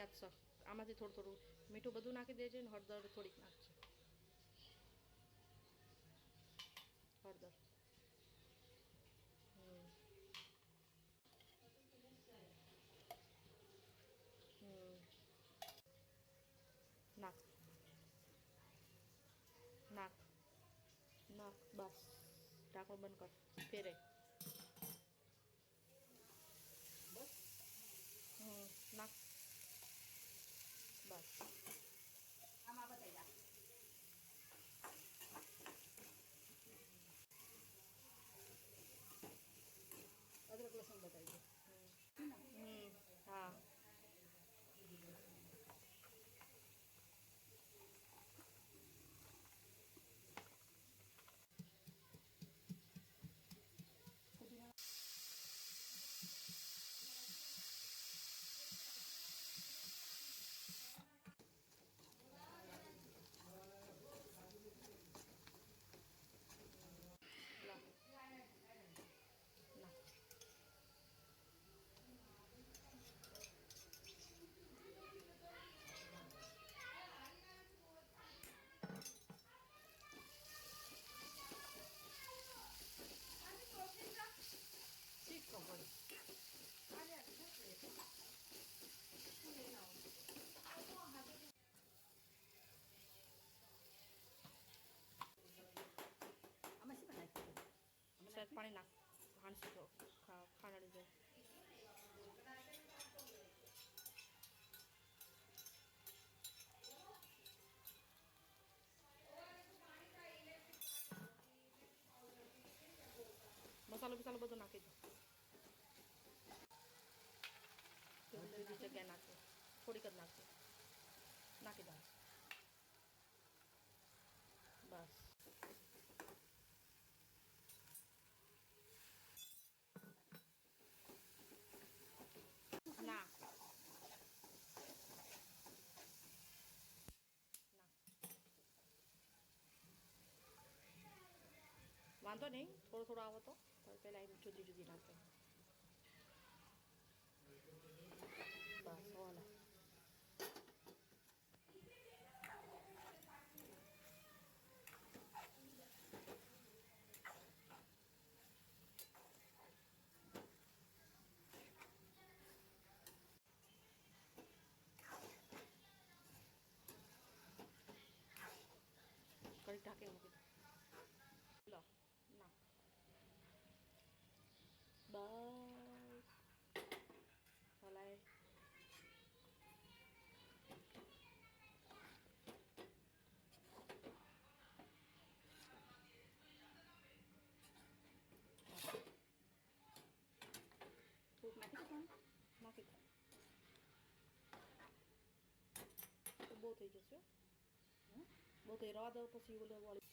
યાદ છે આમાંથી થોડું થોડું મીઠું બધું નાખી દેજે ને હળદર થોડીક નાખજે હળદર નાખ નાખ નાખ બસ ઢાંકણું બંધ કર ફેરે બસ નાખ બસ આમાં બતાવી નાખ અદરક લસણ બતાવી દો હા ના શીખો પડે આમાં શું બનાવી શાયદ પાણી નાખ હાંસી જો ખાંડળી જો મસાલો બસાલો બધું નાખી દો બીજી જગ્યાએ નાખજો થોડીક જ નાખજો નાખી દો બસ ના ના વાંધો નહીં થોડો થોડો આવો તો પહેલાં એમ જુદી જુદી નાખે બસ હોલા કરી ઢાંકી મૂકી લો ના બસ હલાય થોડુંક નાખી દો પણ નાખી દો તો બહુ થઈ જશે બહુ થઈ રવા દો પછી ઓલે વાળી